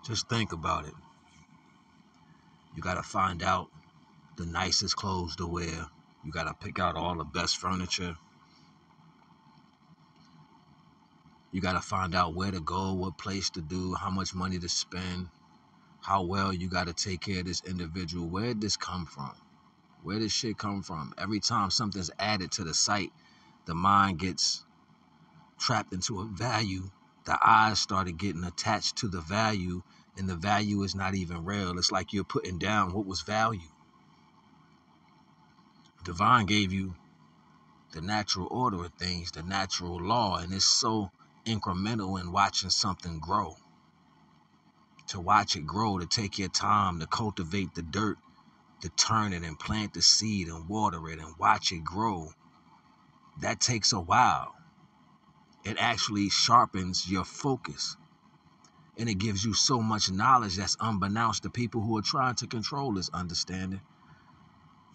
Just think about it. You got to find out the nicest clothes to wear. You got to pick out all the best furniture. You got to find out where to go, what place to do, how much money to spend, how well you got to take care of this individual. Where did this come from? Where did shit come from? Every time something's added to the site, the mind gets trapped into a value. The eyes started getting attached to the value, and the value is not even real. It's like you're putting down what was value. Divine gave you the natural order of things, the natural law, and it's so incremental in watching something grow. To watch it grow, to take your time, to cultivate the dirt, to turn it and plant the seed and water it and watch it grow. That takes a while. It actually sharpens your focus. And it gives you so much knowledge that's unbeknownst to people who are trying to control this understanding.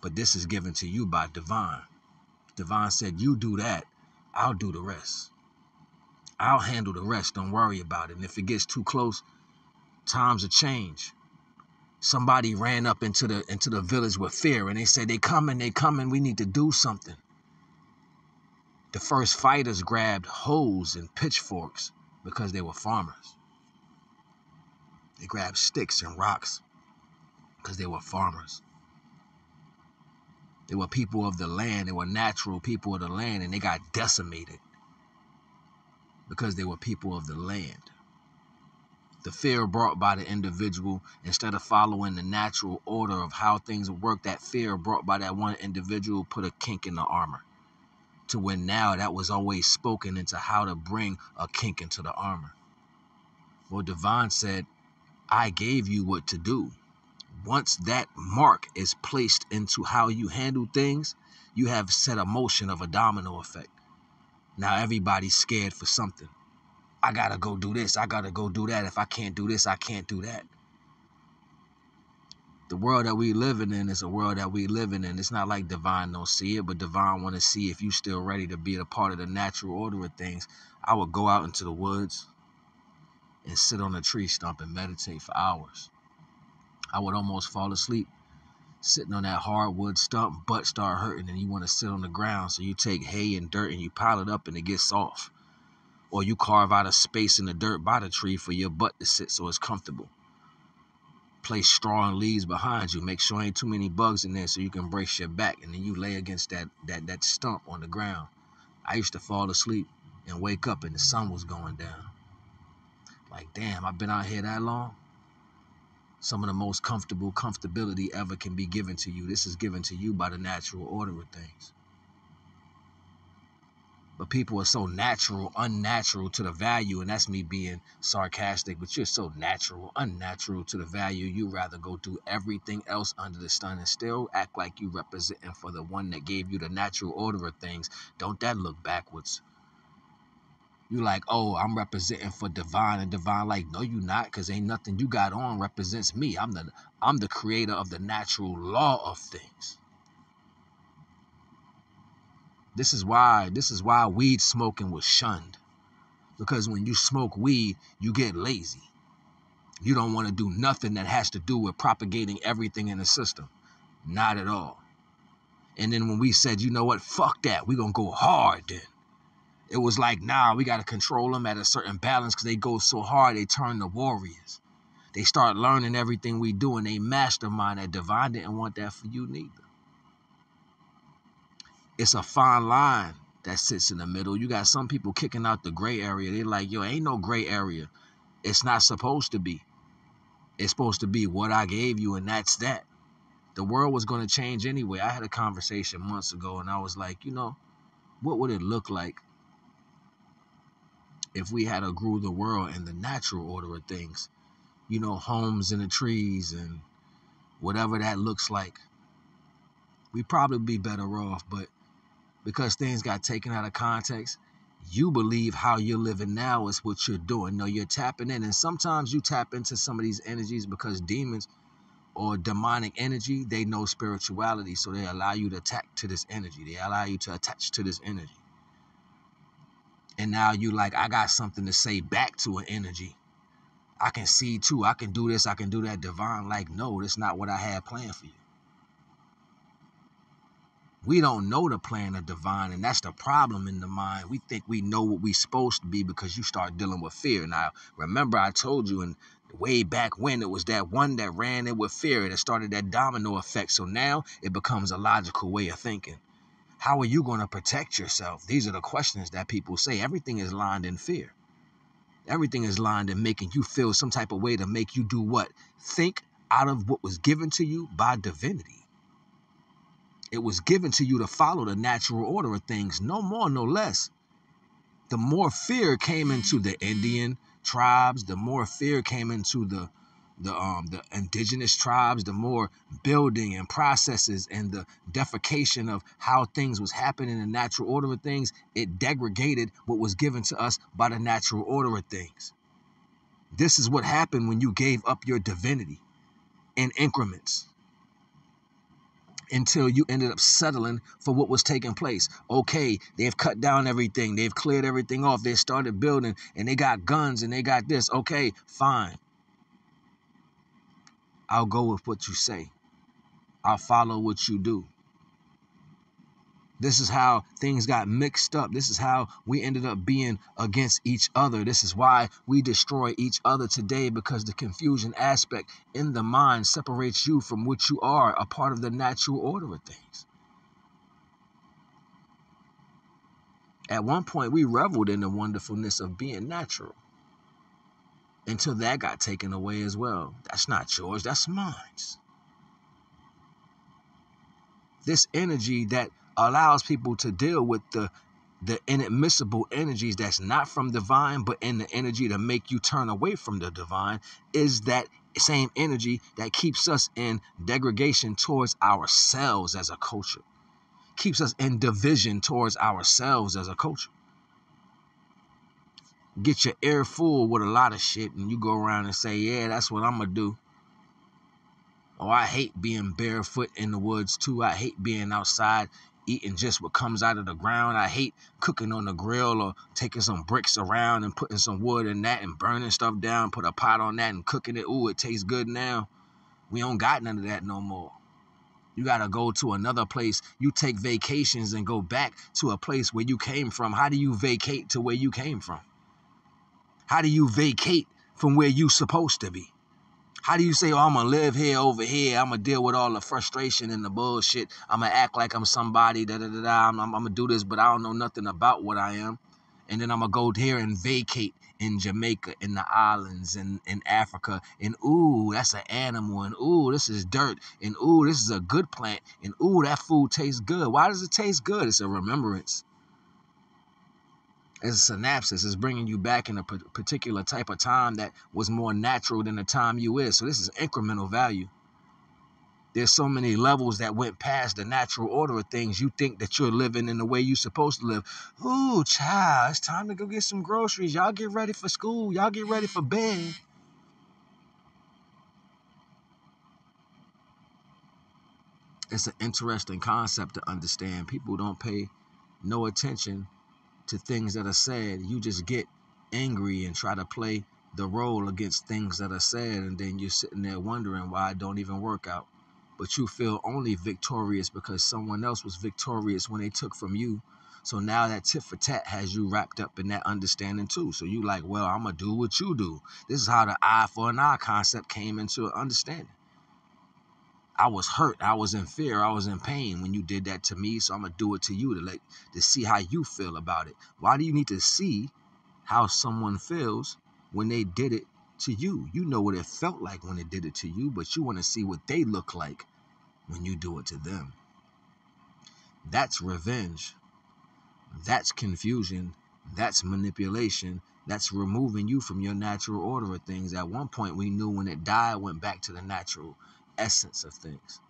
But this is given to you by Divine. Divine said, you do that, I'll do the rest. I'll handle the rest, don't worry about it. And if it gets too close, times will change. Somebody ran up into the village with fear, and they said, they coming, we need to do something. The first fighters grabbed hoes and pitchforks because they were farmers. They grabbed sticks and rocks because they were farmers. They were people of the land. They were natural people of the land, and they got decimated because they were people of the land. The fear brought by the individual, instead of following the natural order of how things work, that fear brought by that one individual put a kink in the armor. To when now that was always spoken into how to bring a kink into the armor. Well, Divine said, I gave you what to do. Once that mark is placed into how you handle things, you have set a motion of a domino effect. Now everybody's scared for something. I gotta go do this. I gotta go do that. If I can't do this, I can't do that. The world that we living in is a world that we living in. It's not like Divine don't see it, but Divine want to see if you still ready to be a part of the natural order of things. I would go out into the woods and sit on a tree stump and meditate for hours. I would almost fall asleep sitting on that hardwood stump, butt start hurting, and you want to sit on the ground. So you take hay and dirt and you pile it up and it gets soft. Or you carve out a space in the dirt by the tree for your butt to sit so it's comfortable. Place straw and leaves behind you. Make sure ain't too many bugs in there so you can brace your back. And then you lay against that stump on the ground. I used to fall asleep and wake up and the sun was going down. Like, damn, I've been out here that long? Some of the most comfortability ever can be given to you. This is given to you by the natural order of things. But people are so unnatural to the value, and that's me being sarcastic, but you're so unnatural to the value, you rather go do everything else under the sun and still act like you representing for the one that gave you the natural order of things. Don't that look backwards? You like, oh, I'm representing for Divine, and Divine like, no, you not, because ain't nothing you got on represents me. I'm the creator of the natural law of things. This is why weed smoking was shunned. Because when you smoke weed, you get lazy. You don't want to do nothing that has to do with propagating everything in the system. Not at all. And then when we said, you know what, fuck that, we gonna go hard then. It was like, nah, we gotta control them at a certain balance because they go so hard, they turn to warriors. They start learning everything we do and they mastermind that. Divine didn't want that for you neither. It's a fine line that sits in the middle. You got some people kicking out the gray area. They're like, yo, ain't no gray area. It's not supposed to be. It's supposed to be what I gave you, and that's that. The world was going to change anyway. I had a conversation months ago, and I was like, you know, what would it look like if we had to grew the world in the natural order of things? You know, homes in the trees and whatever that looks like. We'd probably be better off, but because things got taken out of context, you believe how you're living now is what you're doing. No, you're tapping in, and sometimes you tap into some of these energies because demons or demonic energy, they know spirituality, so they allow you to attack to this energy. They allow you to attach to this energy. And now you like, I got something to say back to an energy. I can see too. I can do this. I can do that. Divine, like, no, that's not what I had planned for you. We don't know the plan of divine, and that's the problem in the mind. We think we know what we're supposed to be because you start dealing with fear. Now, remember I told you, and way back when, it was that one that ran it with fear that started that domino effect. So now it becomes a logical way of thinking. How are you going to protect yourself? These are the questions that people say. Everything is lined in fear. Everything is lined in making you feel some type of way to make you do what? Think out of what was given to you by divinity. It was given to you to follow the natural order of things, no more, no less. The more fear came into the Indian tribes, the more fear came into the indigenous tribes, the more building and processes and the defecation of how things was happening in the natural order of things, it degraded what was given to us by the natural order of things. This is what happened when you gave up your divinity in increments, until you ended up settling for what was taking place. Okay, they've cut down everything. They've cleared everything off. They started building and they got guns and they got this. Okay, fine. I'll go with what you say. I'll follow what you do. This is how things got mixed up. This is how we ended up being against each other. This is why we destroy each other today, because the confusion aspect in the mind separates you from what you are, a part of the natural order of things. At one point, we reveled in the wonderfulness of being natural until that got taken away as well. That's not yours, that's mine. This energy that allows people to deal with the inadmissible energies that's not from divine, but in the energy to make you turn away from the divine, is that same energy that keeps us in degradation towards ourselves as a culture, keeps us in division towards ourselves as a culture. Get your ear full with a lot of shit and you go around and say, yeah, that's what I'm gonna do. Oh, I hate being barefoot in the woods too. I hate being outside eating just what comes out of the ground. I hate cooking on the grill or taking some bricks around and putting some wood in that and burning stuff down, put a pot on that and cooking it. Ooh, it tastes good now. We don't got none of that no more. You got to go to another place. You take vacations and go back to a place where you came from. How do you vacate to where you came from? How do you vacate from where you supposed to be? How do you say, oh, I'm going to live here over here. I'm going to deal with all the frustration and the bullshit. I'm going to act like I'm somebody, I'm going to do this, but I don't know nothing about what I am. And then I'm going to go here and vacate in Jamaica, in the islands, in Africa. And, ooh, that's an animal. And, ooh, this is dirt. And, ooh, this is a good plant. And, ooh, that food tastes good. Why does it taste good? It's a remembrance. It's a synapses. It's bringing you back in a particular type of time that was more natural than the time you is. So this is incremental value. There's so many levels that went past the natural order of things. You think that you're living in the way you're supposed to live. Ooh, child, it's time to go get some groceries. Y'all get ready for school. Y'all get ready for bed. It's an interesting concept to understand. People don't pay no attention to things that are said. You just get angry and try to play the role against things that are said, and then you're sitting there wondering why it don't even work out. But you feel only victorious because someone else was victorious when they took from you. So now that tit for tat has you wrapped up in that understanding too. So you like, well, I'm gonna do what you do. This is how the eye for an eye concept came into understanding. I was hurt. I was in fear. I was in pain when you did that to me. So I'm going to do it to you to see how you feel about it. Why do you need to see how someone feels when they did it to you? You know what it felt like when they did it to you, but you want to see what they look like when you do it to them. That's revenge. That's confusion. That's manipulation. That's removing you from your natural order of things. At one point, we knew when it died, it went back to the natural essence of things.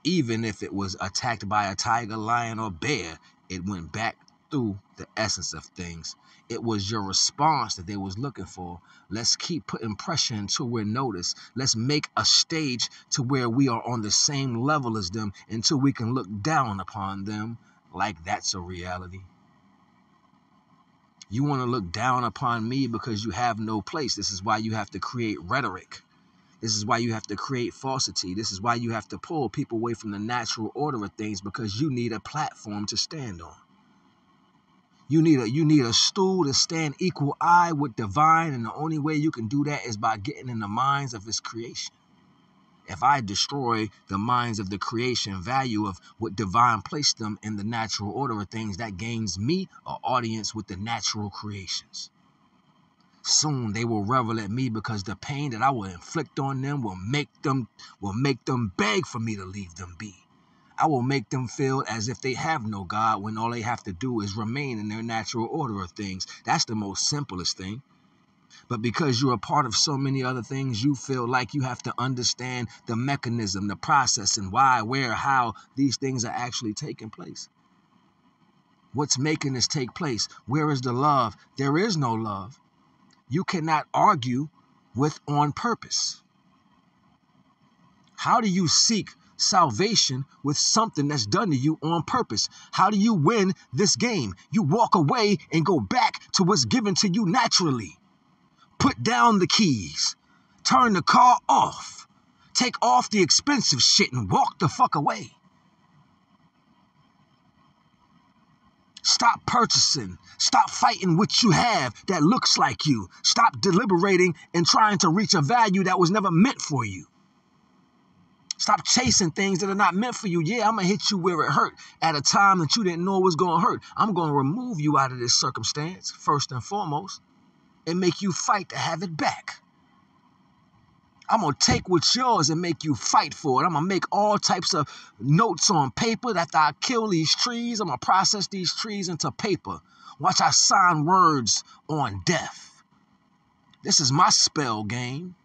Even if it was attacked by a tiger, lion, or bear, it went back through the essence of things. It was your response that they was looking for. Let's keep putting pressure until we're noticed. Let's make a stage to where we are on the same level as them until we can look down upon them like that's a reality. You want to look down upon me because you have no place. This is why you have to create rhetoric. This is why you have to create falsity. This is why you have to pull people away from the natural order of things, because you need a platform to stand on. You need a stool to stand equal eye with divine, and the only way you can do that is by getting in the minds of his creation. If I destroy the minds of the creation value of what divine placed them in the natural order of things, that gains me an audience with the natural creations. Soon they will revel at me, because the pain that I will inflict on them will make them beg for me to leave them be. I will make them feel as if they have no God, when all they have to do is remain in their natural order of things. That's the most simplest thing. But because you're a part of so many other things, you feel like you have to understand the mechanism, the process, and why, where, how these things are actually taking place. What's making this take place? Where is the love? There is no love. You cannot argue with on purpose. How do you seek salvation with something that's done to you on purpose? How do you win this game? You walk away and go back to what's given to you naturally. Put down the keys. Turn the car off. Take off the expensive shit and walk the fuck away. Stop purchasing. Stop fighting what you have that looks like you. Stop deliberating and trying to reach a value that was never meant for you. Stop chasing things that are not meant for you. Yeah, I'm going to hit you where it hurt at a time that you didn't know it was going to hurt. I'm going to remove you out of this circumstance, first and foremost, and make you fight to have it back. I'm going to take what's yours and make you fight for it. I'm going to make all types of notes on paper. After I kill these trees, I'm going to process these trees into paper. Watch I sign words on death. This is my spell game.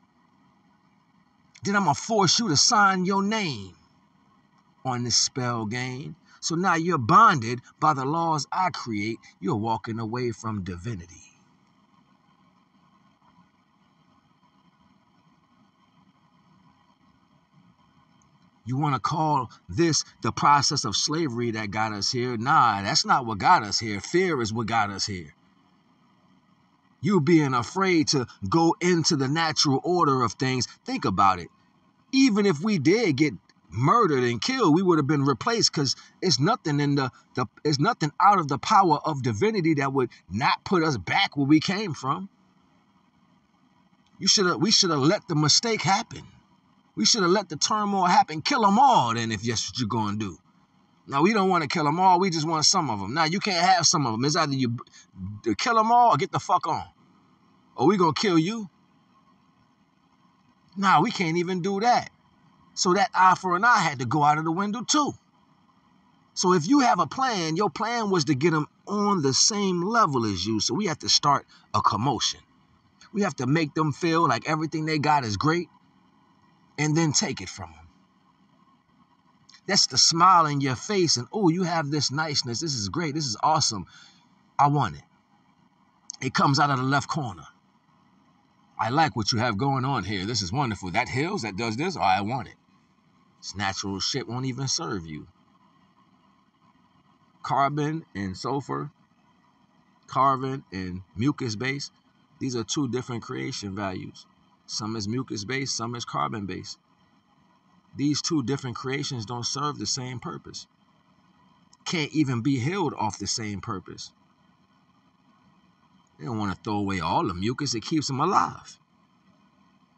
Then I'm going to force you to sign your name on this spell game. So now you're bonded by the laws I create. You're walking away from divinity. You want to call this the process of slavery that got us here? Nah, that's not what got us here. Fear is what got us here. You being afraid to go into the natural order of things. Think about it. Even if we did get murdered and killed, we would have been replaced, because it's nothing it's nothing out of the power of divinity that would not put us back where we came from. We should have let the mistake happen. We should have let the turmoil happen. Kill them all, then, if that's what you're going to do. Now, we don't want to kill them all. We just want some of them. Now, you can't have some of them. It's either you kill them all or get the fuck on. Or we going to kill you. Nah, we can't even do that. So that eye for an eye had to go out of the window, too. So if you have a plan, your plan was to get them on the same level as you. So we have to start a commotion. We have to make them feel like everything they got is great, and then take it from them. That's the smile in your face and, oh, you have this niceness. This is great. This is awesome. I want it. It comes out of the left corner. I like what you have going on here. This is wonderful. That heals, that does this. Oh, I want it. This natural shit won't even serve you. Carbon and sulfur, carbon and mucus base, these are two different creation values. Some is mucus based, some is carbon based. These two different creations don't serve the same purpose. Can't even be held off the same purpose. They don't want to throw away all the mucus. It keeps them alive.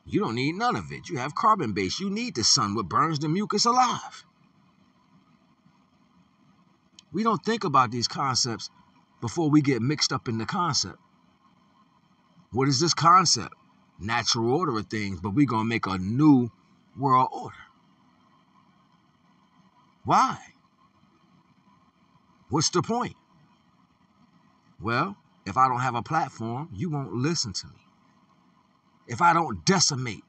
You don't need none of it. You have carbon base. You need the sun, what burns the mucus alive. We don't think about these concepts before we get mixed up in the concept. What is this concept? Natural order of things, but we're going to make a new world order. Why? What's the point? Well, if I don't have a platform, you won't listen to me. If I don't decimate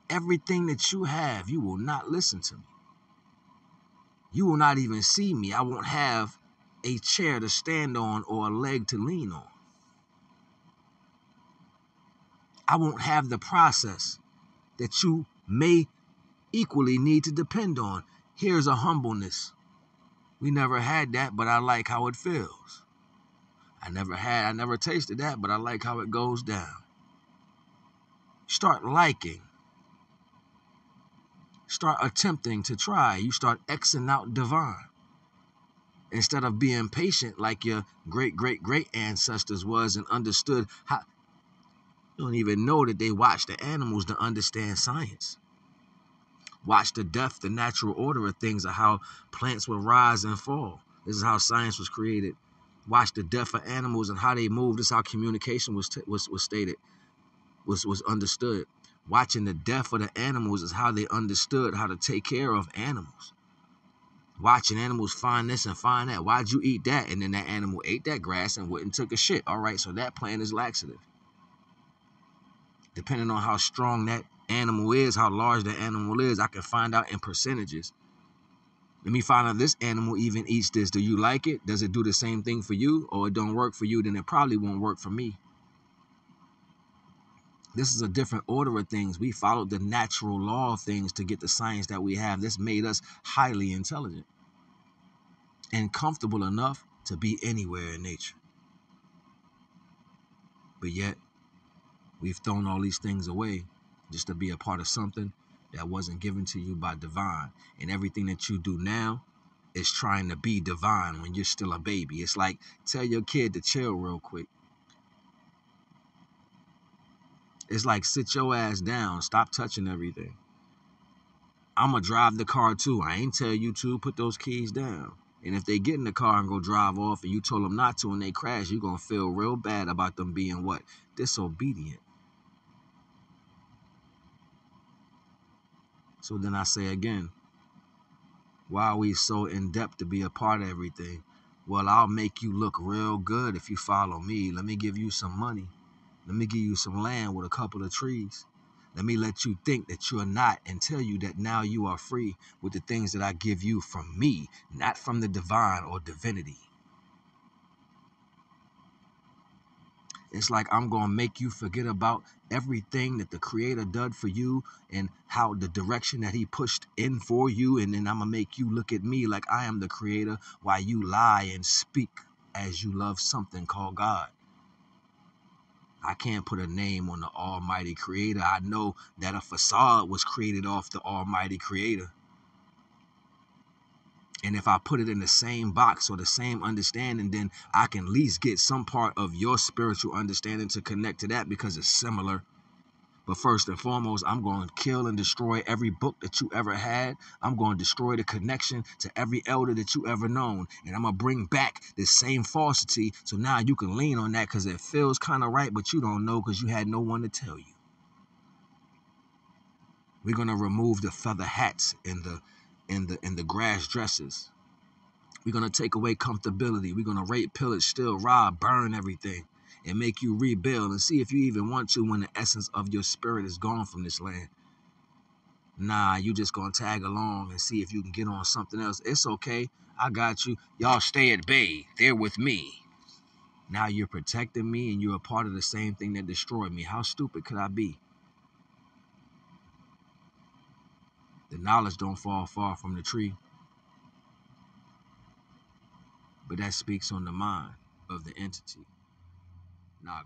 everything that you have, you will not listen to me. You will not even see me. I won't have a chair to stand on or a leg to lean on. I won't have the process that you may equally need to depend on. Here's a humbleness. We never had that, but I like how it feels. I never tasted that, but I like how it goes down. Start liking. Start attempting to try. You start Xing out divine. Instead of being patient like your great ancestors was and understood how, you don't even know that they watched the animals to understand science. Watch the death, the natural order of things, of how plants will rise and fall. This is how science was created. Watch the death of animals and how they move. This is how communication was stated, was understood. Watching the death of the animals is how they understood how to take care of animals. Watching animals find this and find that. Why'd you eat that? And then that animal ate that grass and went and took a shit. All right, so that plant is laxative. Depending on how strong that animal is, how large that animal is, I can find out in percentages. Let me find out this animal even eats this. Do you like it? Does it do the same thing for you? Or it don't work for you? Then it probably won't work for me. This is a different order of things. We followed the natural law of things to get the science that we have. This made us highly intelligent and comfortable enough to be anywhere in nature. But yet, we've thrown all these things away just to be a part of something that wasn't given to you by divine. And everything that you do now is trying to be divine when you're still a baby. It's like, tell your kid to chill real quick. It's like, sit your ass down. Stop touching everything. I'm going to drive the car too. I ain't tell you to. Put those keys down. And if they get in the car and go drive off and you told them not to and they crash, you're going to feel real bad about them being what? Disobedient. So then I say again, why are we so in depth to be a part of everything? Well, I'll make you look real good if you follow me. Let me give you some money. Let me give you some land with a couple of trees. Let me let you think that you're not and tell you that now you are free with the things that I give you from me, not from the divine or divinity. It's like I'm going to make you forget about everything that the Creator did for you and how the direction that he pushed in for you. And then I'm going to make you look at me like I am the Creator while you lie and speak as you love something called God. I can't put a name on the Almighty Creator. I know that a facade was created off the Almighty Creator. And if I put it in the same box or the same understanding, then I can at least get some part of your spiritual understanding to connect to that because it's similar. But first and foremost, I'm going to kill and destroy every book that you ever had. I'm going to destroy the connection to every elder that you ever known. And I'm going to bring back this same falsity so now you can lean on that because it feels kind of right, but you don't know because you had no one to tell you. We're going to remove the feather hats and the grass dresses. We're going to take away comfortability. We're going to rape, pillage, steal, rob, burn everything and make you rebuild and see if you even want to when the essence of your spirit is gone from this land. Nah, you just going to tag along and see if you can get on something else. It's okay. I got you. Y'all stay at bay. They're with me. Now you're protecting me and you're a part of the same thing that destroyed me. How stupid could I be? The knowledge don't fall far from the tree. But that speaks on the mind of the entity, NAGA.